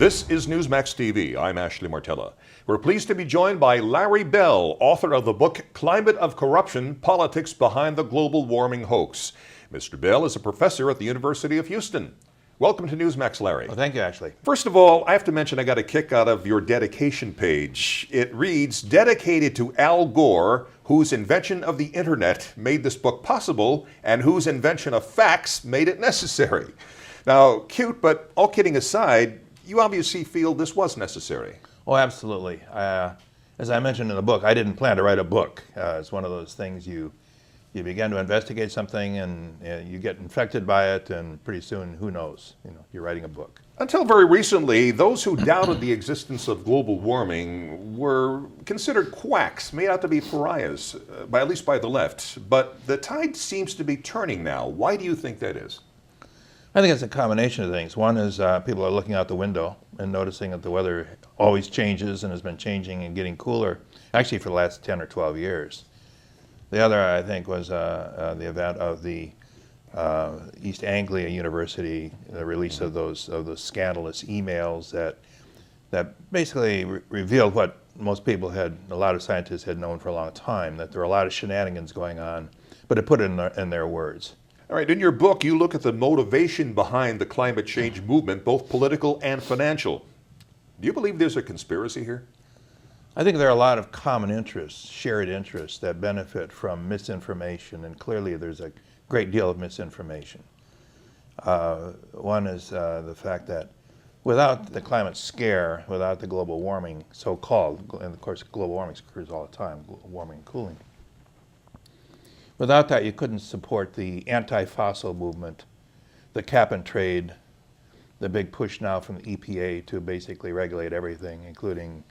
This is Newsmax TV. I'm Ashley Martella. We're pleased to be joined by Larry Bell, author of the book Climate of Corruption: Politics Behind the Global Warming Hoax. Mr. Bell is a professor at the University of Houston. Welcome to Newsmax, Larry. Well, thank you, Ashley. First of all, I have to mention I got a kick out of your dedication page. It reads, dedicated to Al Gore, whose invention of the internet made this book possible and whose invention of fax made it necessary. Now, cute, but all kidding aside, you obviously feel this was necessary. Oh, absolutely. As I mentioned in the book, I didn't plan to write a book. It's one of those things you begin to investigate something and you get infected by it, and pretty soon, who knows, you're writing a book. Until very recently, those who doubted the existence of global warming were considered quacks, made out to be pariahs, at least by the left. But the tide seems to be turning now. Why do you think that is? I think it's a combination of things. One is people are looking out the window and noticing that the weather always changes and has been changing and getting cooler, actually for the last 10 or 12 years. The other, I think, was the event of the East Anglia University, the release of those scandalous emails that basically revealed what most people a lot of scientists had known for a long time, that there were a lot of shenanigans going on, but it put it in their words. All right, in your book, you look at the motivation behind the climate change movement, both political and financial. Do you believe there's a conspiracy here? I think there are a lot of common interests, shared interests, that benefit from misinformation, and clearly there's a great deal of misinformation. One is the fact that without the climate scare, without the global warming, so-called, and of course global warming occurs all the time, global warming and cooling, without that you couldn't support the anti-fossil movement, the cap and trade, the big push now from the EPA to basically regulate everything, including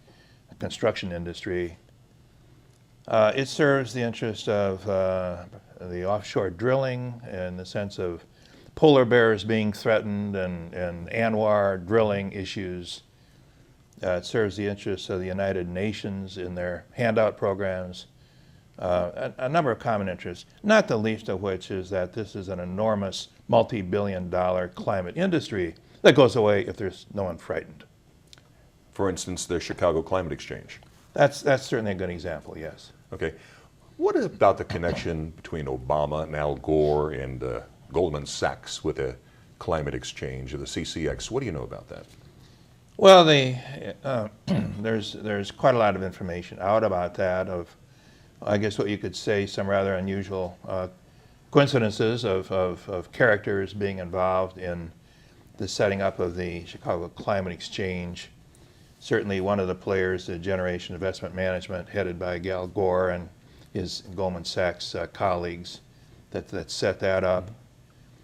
construction industry. It serves the interest of the offshore drilling in the sense of polar bears being threatened and ANWR drilling issues. It serves the interests of the United Nations in their handout programs. A number of common interests, not the least of which is that this is an enormous multi-billion-dollar climate industry that goes away if there's no one frightened. For instance, the Chicago Climate Exchange. That's certainly a good example, yes. Okay. What about the connection between Obama and Al Gore and Goldman Sachs with the climate exchange or the CCX? What do you know about that? Well, there's quite a lot of information out about that, of I guess what you could say some rather unusual coincidences of characters being involved in the setting up of the Chicago Climate Exchange. Certainly one of the players, the Generation Investment Management, headed by Al Gore and his Goldman Sachs colleagues that set that up.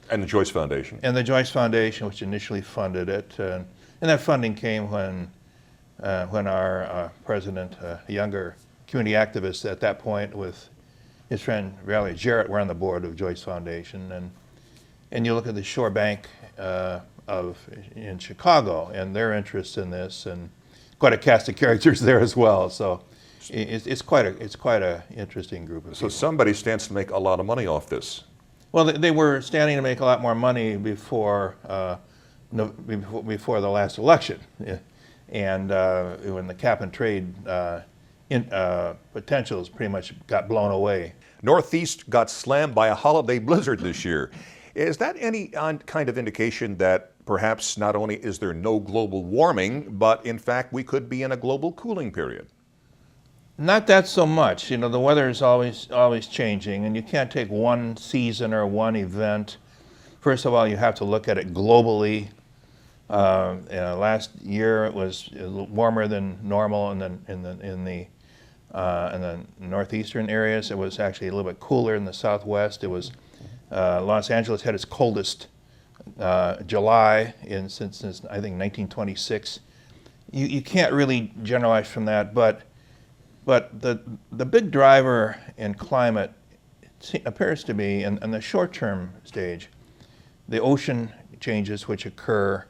And the Joyce Foundation. And the Joyce Foundation, which initially funded it. And that funding came when our president, a younger community activist at that point with his friend Raleigh Jarrett, were on the board of Joyce Foundation. And you look at the Shore Bank in Chicago and their interest in this, and quite a cast of characters there as well. So it's quite a interesting group of people. So somebody stands to make a lot of money off this. Well, they were standing to make a lot more money before the last election, and when the cap and trade potentials pretty much got blown away. Northeast got slammed by a holiday blizzard this year. Is that any kind of indication that perhaps not only is there no global warming, but in fact we could be in a global cooling period? Not that so much. The weather is always changing, and you can't take one season or one event. First of all, you have to look at it globally. Last year it was a little warmer than normal in the northeastern areas. It was actually a little bit cooler in the southwest. It was Los Angeles had its coldest July since I think 1926. You can't really generalize from that, but the big driver in climate appears to be, in the short-term stage, the ocean changes which occur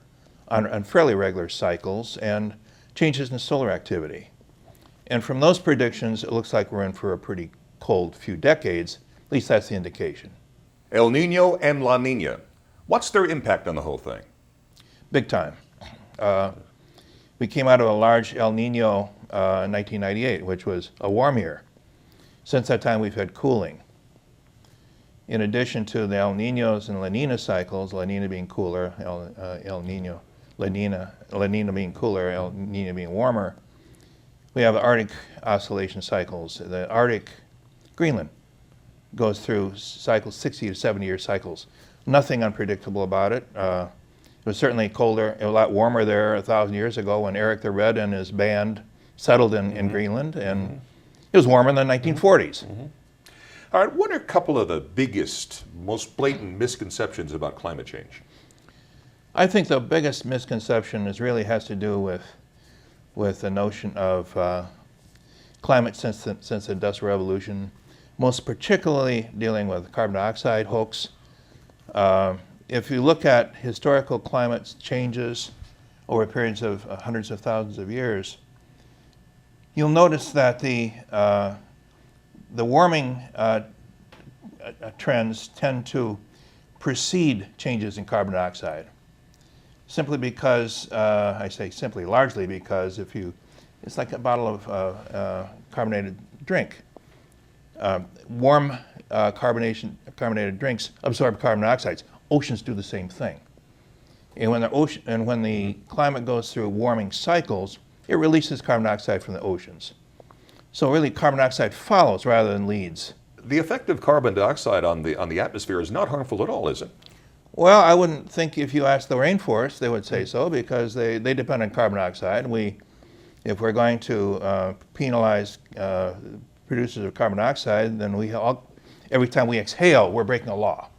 on fairly regular cycles, and changes in solar activity. And from those predictions, it looks like we're in for a pretty cold few decades. At least that's the indication. El Nino and La Nina. What's their impact on the whole thing? Big time. We came out of a large El Nino in 1998, which was a warm year. Since that time, we've had cooling. In addition to the El Ninos and La Nina cycles, La Nina being cooler, El Nino, La Nina being cooler, El Nino being warmer, we have Arctic oscillation cycles. The Arctic, Greenland, goes through cycles, 60 to 70-year cycles. Nothing unpredictable about it. It was certainly colder, a lot warmer there 1,000 years ago when Eric the Red and his band settled in Greenland, and it was warmer in the 1940s. All right, what are a couple of the biggest, most blatant misconceptions about climate change? I think the biggest misconception really has to do with the notion of climate since the Industrial Revolution, most particularly dealing with carbon dioxide hoax. If you look at historical climate changes over periods of hundreds of thousands of years, you'll notice that the warming trends tend to precede changes in carbon dioxide. Simply because, I say simply, largely because it's like a bottle of carbonated drink. Warm carbonated drinks absorb carbon dioxide. Oceans do the same thing. And when the climate goes through warming cycles, it releases carbon dioxide from the oceans. So really, carbon dioxide follows rather than leads. The effect of carbon dioxide on the atmosphere is not harmful at all, is it? Well, I wouldn't think if you asked the rainforest, they would say so, because they depend on carbon dioxide. If we're going to penalize producers of carbon dioxide, then every time we exhale, we're breaking a law.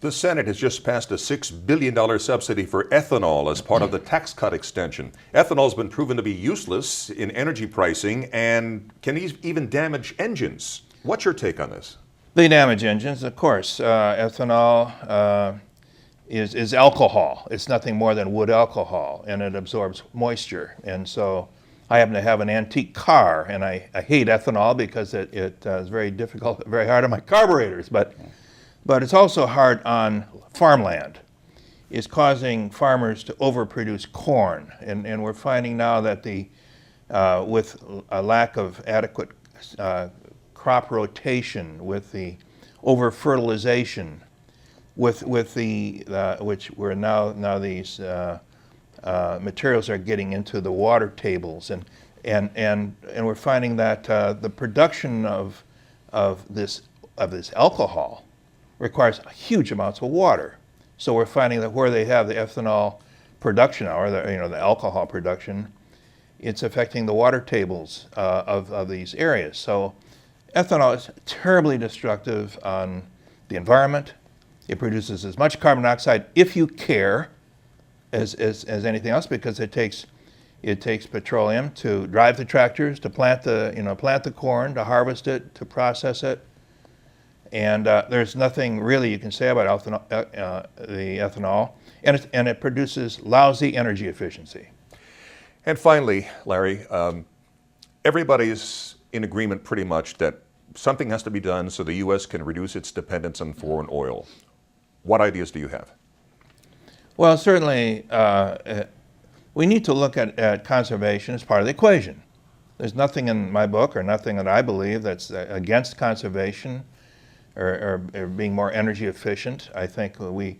The Senate has just passed a $6 billion subsidy for ethanol as part of the tax cut extension. Ethanol has been proven to be useless in energy pricing and can even damage engines. What's your take on this? They damage engines, of course. Ethanol is alcohol. It's nothing more than wood alcohol, and it absorbs moisture. And so I happen to have an antique car, and I hate ethanol because it is very difficult, very hard on my carburetors. But it's also hard on farmland. It's causing farmers to overproduce corn, and we're finding now that with a lack of adequate crop rotation, with the over-fertilization, which we're now these materials are getting into the water tables, and we're finding that the production of this alcohol requires huge amounts of water. So we're finding that where they have the ethanol production, or the alcohol production, it's affecting the water tables of these areas. So ethanol is terribly destructive on the environment. It produces as much carbon dioxide, if you care, as anything else, because it takes petroleum to drive the tractors, to plant the corn, to harvest it, to process it. And there's nothing really you can say about the ethanol, and it produces lousy energy efficiency. And finally, Larry, everybody's in agreement pretty much that something has to be done so the U.S. can reduce its dependence on foreign oil. What ideas do you have? Well, certainly we need to look at conservation as part of the equation. There's nothing in my book, or nothing that I believe, that's against conservation or being more energy efficient. I think we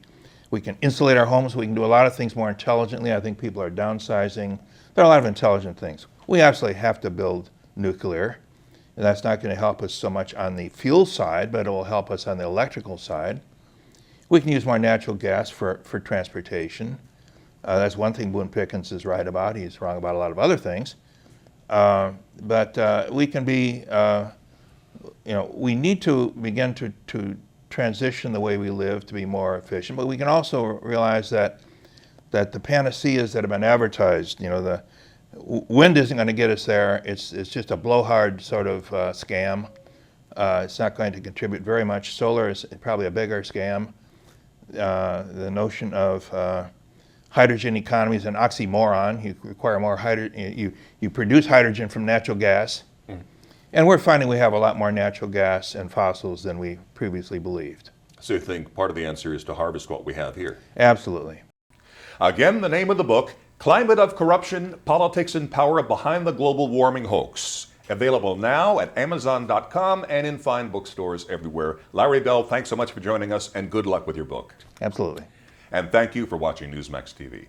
can insulate our homes. We can do a lot of things more intelligently. I think people are downsizing. There are a lot of intelligent things. We absolutely have to build nuclear, and that's not going to help us so much on the fuel side, but it will help us on the electrical side. We can use more natural gas for transportation. That's one thing Boone Pickens is right about. He's wrong about a lot of other things. But we can be, we need to begin to transition the way we live to be more efficient. But we can also realize that the panaceas that have been advertised, the wind isn't going to get us there. It's just a blowhard sort of scam. It's not going to contribute very much. Solar is probably a bigger scam. The notion of hydrogen economy is an oxymoron. You require more hydrogen. You produce hydrogen from natural gas. And we're finding we have a lot more natural gas and fossils than we previously believed. So you think part of the answer is to harvest what we have here? Absolutely. Again, the name of the book, Climate of Corruption, Politics and Power Behind the Global Warming Hoax. Available now at Amazon.com and in fine bookstores everywhere. Larry Bell, thanks so much for joining us, and good luck with your book. Absolutely. And thank you for watching Newsmax TV.